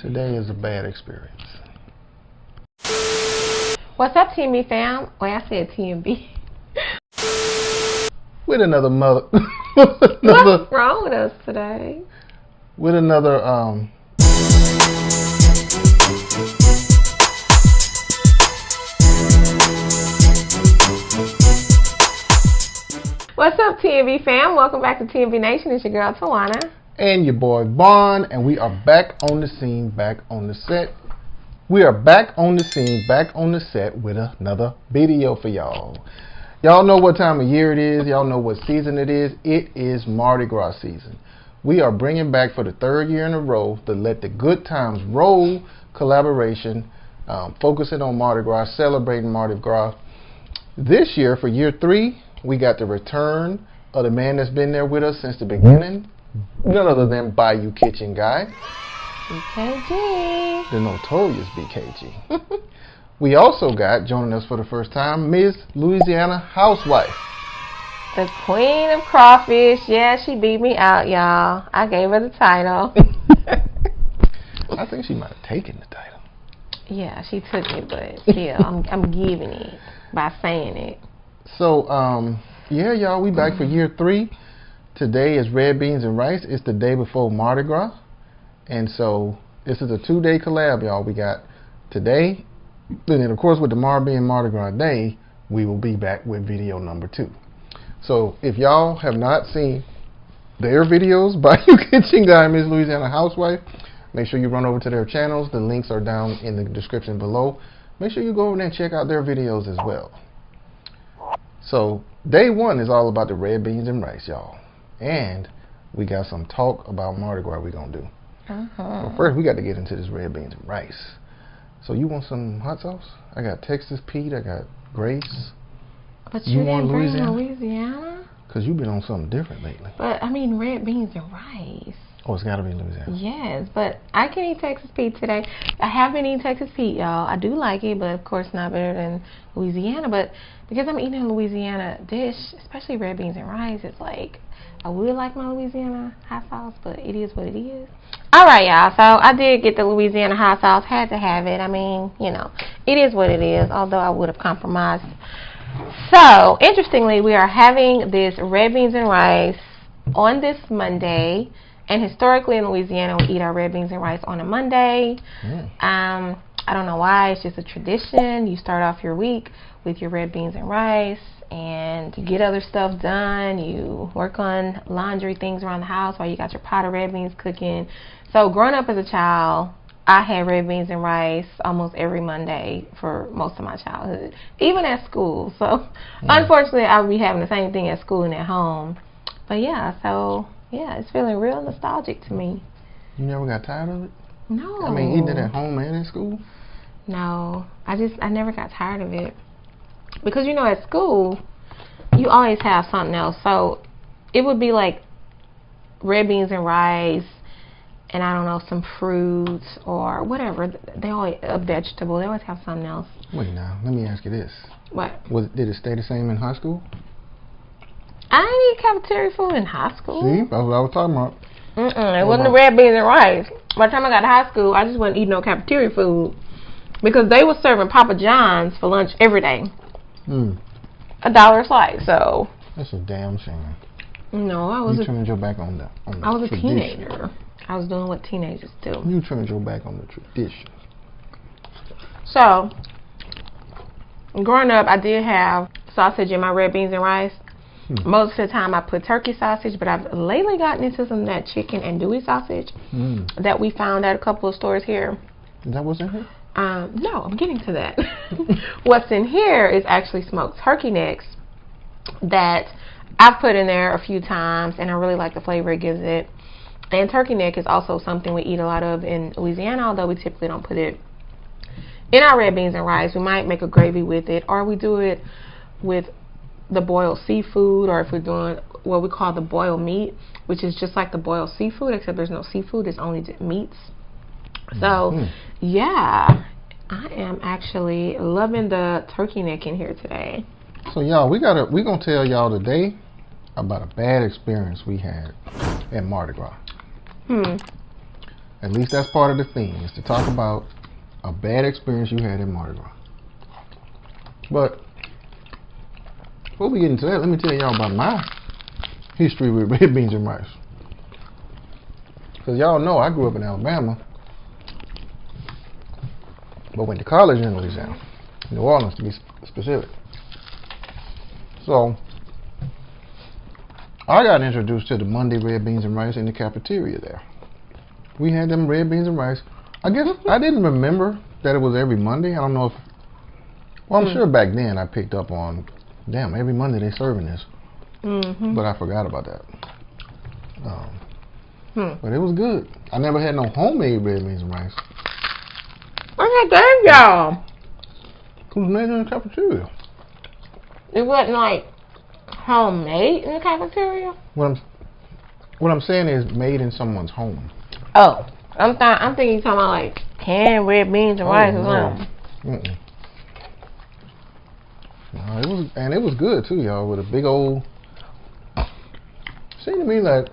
Today is a bad experience. What's up, T&V fam? Wait, I said T&V. With another mother. What's wrong with us today? With another What's up, T&V fam? Welcome back to T&V Nation. It's your girl Taiwana. And your boy Vaughn, and we are back on the scene, back on the set. We are back on the scene, back on the set with another video for y'all. Y'all know what time of year it is. Y'all know what season it is. It is Mardi Gras season. We are bringing back for the third year in a row the Let the Good Times Roll collaboration, focusing on Mardi Gras, celebrating Mardi Gras. This year, for year 3, we got the return of the man that's been there with us since the beginning. None other than Bayou Kitchen Guy. BKG. The notorious BKG. We also got, joining us for the first time, Ms. Louisiana Housewife. The queen of crawfish. Yeah, she beat me out, y'all. I gave her the title. I think she might have taken the title. Yeah, she took it, but still, I'm giving it by saying it. So, yeah, y'all, we back for year 3. Today is red beans and rice. It's the day before Mardi Gras. And so this is a 2-day collab, y'all. We got today, and then of course with the Mardi and Mardi Gras day, we will be back with video number 2. So if y'all have not seen their videos by Bayou Kitchen Guy and Ms. Louisiana Housewife, make sure you run over to their channels. The links are down in the description below. Make sure you go over there and check out their videos as well. So day 1 is all about the red beans and rice, y'all. And we got some talk about Mardi Gras we're going to do. Well, first, we got to get into this red beans and rice. So you want some hot sauce? I got Texas Pete. I got Grace. But you didn't bring Louisiana? Because you've been on something different lately. But, I mean, red beans and rice. Oh, it's got to be Louisiana. Yes, but I can eat Texas Pete today. I have been eating Texas Pete, y'all. I do like it, but, of course, not better than Louisiana. But because I'm eating a Louisiana dish, especially red beans and rice, it's like, I would like my Louisiana hot sauce, but it is what it is. All right, y'all. So I did get the Louisiana hot sauce. Had to have it. I mean, you know, it is what it is, although I would have compromised. So, interestingly, we are having this red beans and rice on this Monday. And historically in Louisiana, we eat our red beans and rice on a Monday. I don't know why. It's just a tradition. You start off your week with your red beans and rice, and you get other stuff done. You work on laundry things around the house while you got your pot of red beans cooking. So growing up as a child, I had red beans and rice almost every Monday for most of my childhood, even at school. So unfortunately, I would be having the same thing at school and at home. But yeah, so yeah, it's feeling real nostalgic to me. You never got tired of it? No. I mean, eating it at home and at school? No, I never got tired of it. Because, you know, at school, you always have something else. So it would be like red beans and rice and, I don't know, some fruits or whatever. They always, a vegetable. They always have something else. Wait, now, let me ask you this. What? Did it stay the same in high school? I didn't eat cafeteria food in high school. See, that's what I was talking about. It wasn't the red beans and rice. By the time I got to high school, I just wasn't eating no cafeteria food. Because they were serving Papa John's for lunch every day. $1 a slice, so. That's a damn shame. No, I was. You turned your back on the I was tradition. A teenager. I was doing what teenagers do. You turned your back on the tradition. So, growing up, I did have sausage in my red beans and rice. Most of the time, I put turkey sausage, but I've lately gotten into some of that chicken andouille sausage that we found at a couple of stores here. Is that what's in here? No, I'm getting to that. What's in here is actually smoked turkey necks that I've put in there a few times, and I really like the flavor it gives it. And turkey neck is also something we eat a lot of in Louisiana, although we typically don't put it in our red beans and rice. We might make a gravy with it, or we do it with the boiled seafood, or if we're doing what we call the boiled meat, which is just like the boiled seafood, except there's no seafood, it's only meats. So, yeah, I am actually loving the turkey neck in here today. So, y'all, we're going to tell y'all today about a bad experience we had at Mardi Gras. At least that's part of the theme, is to talk about a bad experience you had in Mardi Gras. But before we get into that, let me tell y'all about my history with red beans and rice. Because y'all know I grew up in Alabama, but went to college in Louisiana, New Orleans to be specific. So I got introduced to the Monday red beans and rice in the cafeteria there. We had them red beans and rice. I guess I didn't remember that it was every Monday. I don't know if, well, I'm sure back then I picked up on, damn, every Monday they serving this. But I forgot about that. But it was good. I never had no homemade red beans and rice. I gave y'all. It was made in the cafeteria. It wasn't like homemade in the cafeteria? What I'm saying is made in someone's home. Oh. I'm thinking you're talking about like canned red beans and rice or something. No, it was good too, y'all, with a big old, seemed to me like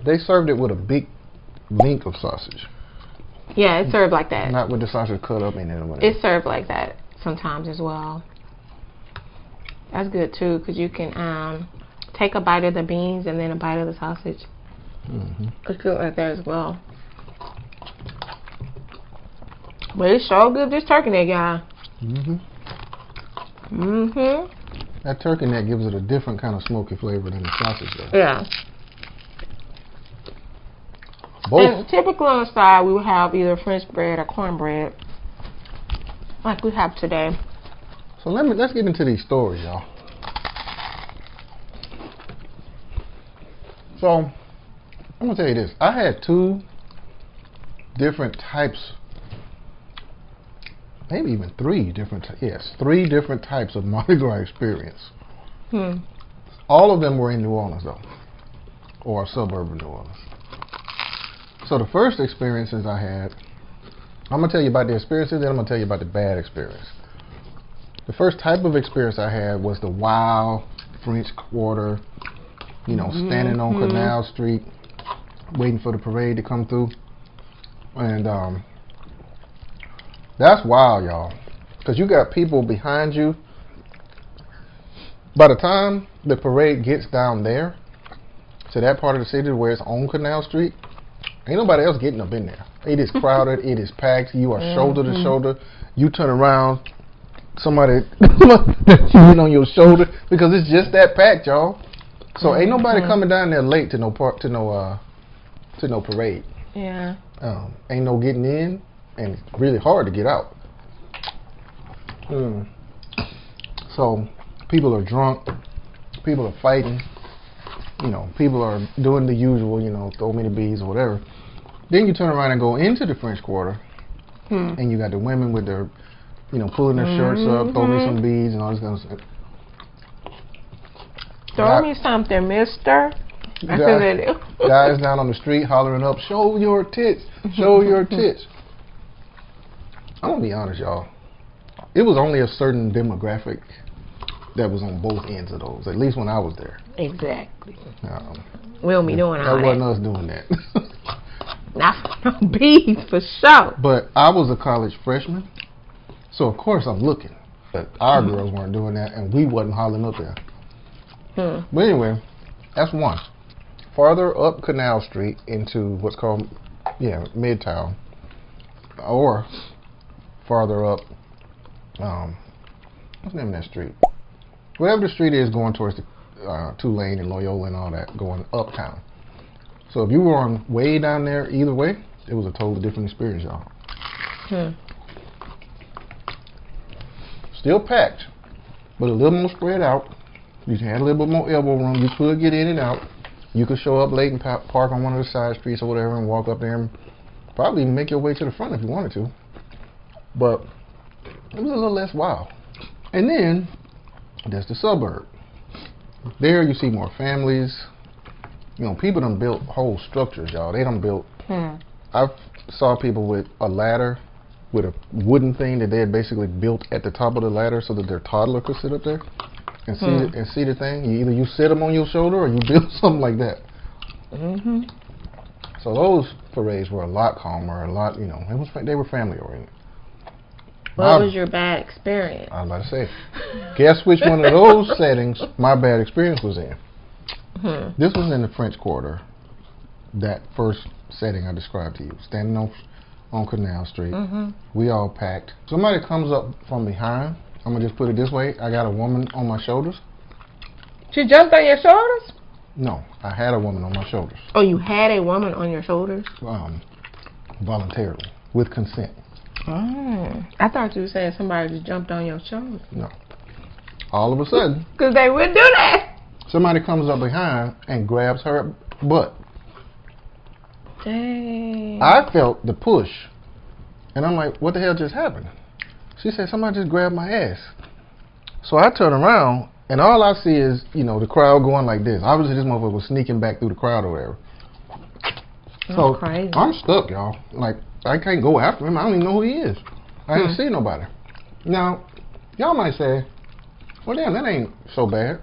they served it with a big link of sausage. Yeah, it's served like that. Not with the sausage cut up in it or whatever. It's served like that sometimes as well. That's good too, because you can take a bite of the beans and then a bite of the sausage. It's good like that as well. But it's so good, this turkey neck, y'all. That turkey neck gives it a different kind of smoky flavor than the sausage does. Yeah. Both. And typically on the side, we would have either French bread or cornbread, like we have today. So let's get into these stories, y'all. So I'm gonna tell you this. I had two different types, maybe even three different types of Mardi Gras experience. All of them were in New Orleans though, or a suburb of New Orleans. So the first experiences I had, I'm gonna tell you about the experiences, then I'm gonna tell you about the bad experience. The first type of experience I had was the wild French Quarter, you know, standing on Canal Street, waiting for the parade to come through. And that's wild, y'all, because you got people behind you. By the time the parade gets down there to that part of the city where it's on Canal Street, ain't nobody else getting up in there. It is crowded, it is packed, you are shoulder to shoulder. You turn around, somebody chewing on your shoulder because it's just that packed, y'all. So ain't nobody coming down there late to no parade. Yeah. Ain't no getting in, and it's really hard to get out. So people are drunk, people are fighting, you know, people are doing the usual, you know, throw me the beads or whatever. Then you turn around and go into the French Quarter, and you got the women with their, you know, pulling their shirts up, throw me some beads and all this kind of stuff. Throw me something, mister. Guys down on the street hollering up, show your tits, show your tits. I'm going to be honest, y'all. It was only a certain demographic that was on both ends of those, at least when I was there. Exactly. We don't be doing all that. That wasn't us doing that. Not for no beads, for sure. But I was a college freshman, so of course I'm looking. But our girls weren't doing that, and we wasn't hollering up there. But anyway, that's one. Farther up Canal Street into what's called, Midtown, or farther up, what's the name of that street? Whatever the street is going towards the Tulane and Loyola and all that, going uptown. So if you were on way down there, either way, it was a totally different experience, y'all. Still packed, but a little more spread out. You had a little bit more elbow room. You could get in and out. You could show up late and park on one of the side streets or whatever and walk up there and probably make your way to the front if you wanted to. But it was a little less wild. And then there's the suburb. There you see more families. You know, people done built whole structures, y'all. They done built. I saw people with a ladder, with a wooden thing that they had basically built at the top of the ladder so that their toddler could sit up there and see the thing. Either you sit them on your shoulder or you build something like that. So those parades were a lot calmer, a lot, they were family oriented. What was your bad experience? I was about to say, guess which one of those settings my bad experience was in? This was in the French Quarter, that first setting I described to you, standing on Canal Street. We all packed. Somebody comes up from behind. I'm going to just put it this way. I got a woman on my shoulders. She jumped on your shoulders? No, I had a woman on my shoulders. Oh, you had a woman on your shoulders? Voluntarily, with consent. I thought you said somebody just jumped on your shoulders. No. All of a sudden. Because they would do that. Somebody comes up behind and grabs her butt. Dang. I felt the push. And I'm like, what the hell just happened? She said, somebody just grabbed my ass. So I turn around, and all I see is, the crowd going like this. Obviously, this motherfucker was sneaking back through the crowd or whatever. That's crazy. I'm stuck, y'all. Like, I can't go after him. I don't even know who he is. I didn't see nobody. Now, y'all might say, well, damn, that ain't so bad.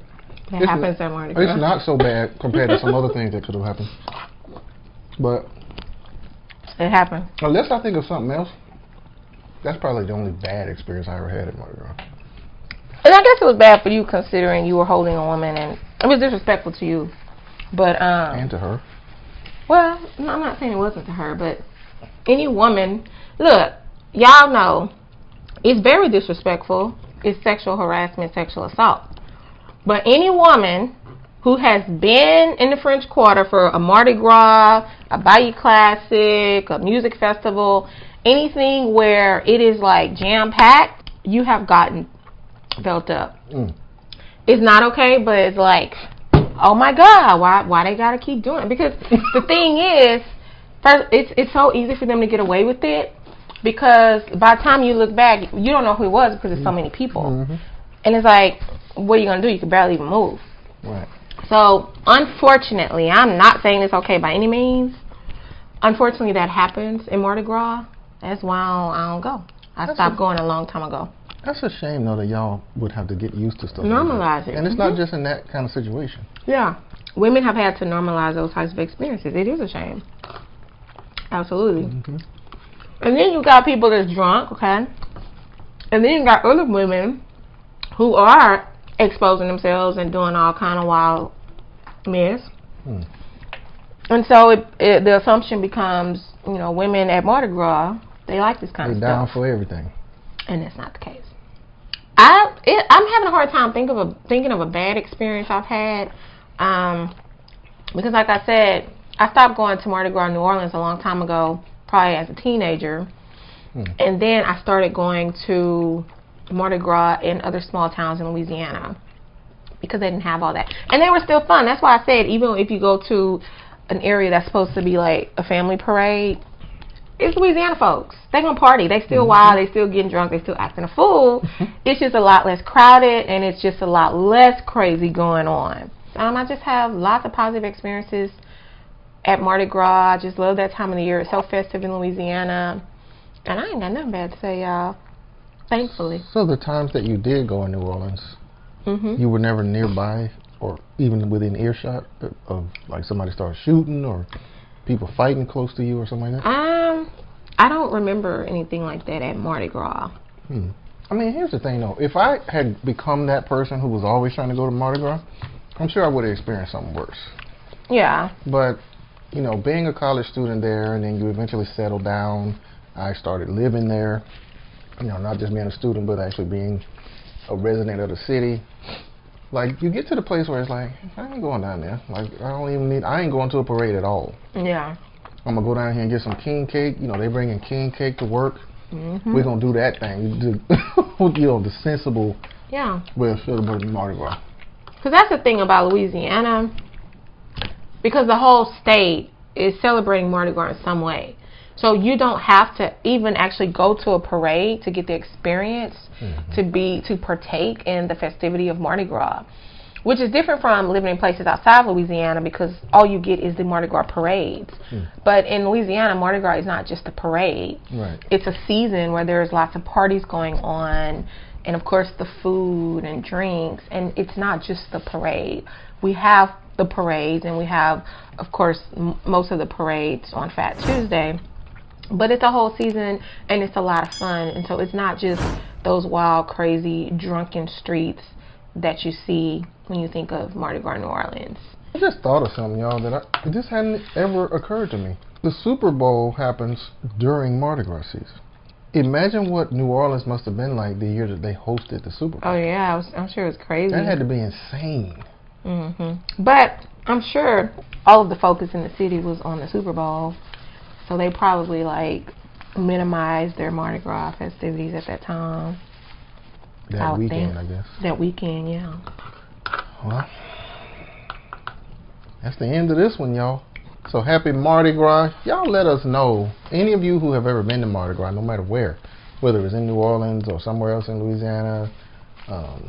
That happens at Mardi Gras. It's not so bad compared to some other things that could have happened. But it happened. Unless I think of something else, that's probably the only bad experience I ever had at Mardi Gras. And I guess it was bad for you considering you were holding a woman and it was disrespectful to you. But and to her. Well, no, I'm not saying it wasn't to her, but any woman, look, y'all know it's very disrespectful. It's sexual harassment, sexual assault. But any woman who has been in the French Quarter for a Mardi Gras, a Bayou Classic, a music festival, anything where it is like jam-packed, you have gotten felt up. It's not okay, but it's like, oh my God, why they gotta keep doing it? Because the thing is, first, it's so easy for them to get away with it because by the time you look back, you don't know who it was because there's so many people. And it's like, what are you going to do? You can barely even move. Right. So, unfortunately, I'm not saying it's okay by any means. Unfortunately, that happens in Mardi Gras. That's why I don't go. I stopped going a long time ago. That's a shame, though, that y'all would have to get used to stuff. Normalize it. And it's not just in that kind of situation. Yeah. Women have had to normalize those types of experiences. It is a shame. Absolutely. And then you got people that's drunk, okay? And then you got other women who are exposing themselves and doing all kind of wild mess. And so the assumption becomes, women at Mardi Gras, they like this kind of stuff. They're down for everything. And that's not the case. I'm having a hard time thinking of a bad experience I've had. Because like I said, I stopped going to Mardi Gras New Orleans a long time ago, probably as a teenager. And then I started going to Mardi Gras in other small towns in Louisiana because they didn't have all that. And they were still fun. That's why I said even if you go to an area that's supposed to be like a family parade, it's Louisiana folks. They're going to party. They still wild. They still getting drunk. They still acting a fool. It's just a lot less crowded and it's just a lot less crazy going on. I just have lots of positive experiences at Mardi Gras. I just love that time of the year. It's so festive in Louisiana. And I ain't got nothing bad to say, y'all. Thankfully. So the times that you did go in New Orleans, you were never nearby or even within earshot of like somebody started shooting or people fighting close to you or something like that? I don't remember anything like that at Mardi Gras. I mean, here's the thing, though. If I had become that person who was always trying to go to Mardi Gras, I'm sure I would have experienced something worse. Yeah. But, being a college student there and then you eventually settle down, I started living there, not just being a student, but actually being a resident of the city. Like, you get to the place where it's like, I ain't going down there. Like, I ain't going to a parade at all. Yeah. I'm going to go down here and get some king cake. They bring in king cake to work. We're going to do that thing. The sensible way of celebrating Mardi Gras. Because that's the thing about Louisiana. Because the whole state is celebrating Mardi Gras in some way. So you don't have to even actually go to a parade to get the experience to partake in the festivity of Mardi Gras, which is different from living in places outside Louisiana because all you get is the Mardi Gras parades. But in Louisiana, Mardi Gras is not just a parade. Right. It's a season where there's lots of parties going on and, of course, the food and drinks. And it's not just the parade. We have the parades, and we have, of course, most of the parades on Fat Tuesday. But it's a whole season, and it's a lot of fun. And so it's not just those wild, crazy, drunken streets that you see when you think of Mardi Gras New Orleans. I just thought of something, y'all, that it just hadn't ever occurred to me. The Super Bowl happens during Mardi Gras season. Imagine what New Orleans must have been like the year that they hosted the Super Bowl. Oh, yeah. I'm sure it was crazy. That had to be insane. But I'm sure all of the focus in the city was on the Super Bowl. So they probably, like, minimized their Mardi Gras festivities at that time. That weekend, I guess. That weekend, yeah. Well, that's the end of this one, y'all. So happy Mardi Gras. Y'all let us know, any of you who have ever been to Mardi Gras, no matter where, whether it's in New Orleans or somewhere else in Louisiana,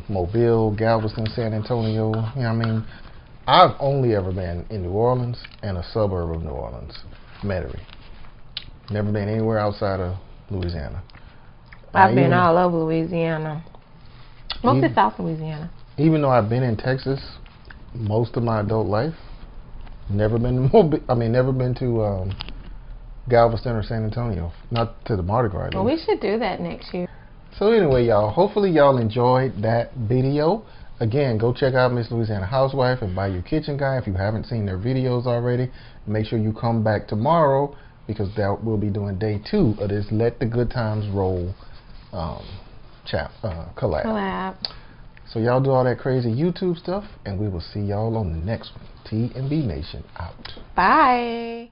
Mobile, Galveston, San Antonio. You know what I mean? I've only ever been in New Orleans and a suburb of New Orleans, Metairie. Never been anywhere outside of Louisiana. I've been all over Louisiana. Mostly South Louisiana. Even though I've been in Texas most of my adult life, never been to Galveston or San Antonio. Not to the Mardi Gras. Well, we should do that next year. So anyway, y'all, hopefully y'all enjoyed that video. Again, go check out Miss Louisiana Housewife and Bayou Kitchen Guy if you haven't seen their videos already. Make sure you come back tomorrow, because we'll be doing day 2 of this Let the Good Times Roll collab. So y'all do all that crazy YouTube stuff, and we will see y'all on the next one. T&V Nation out. Bye.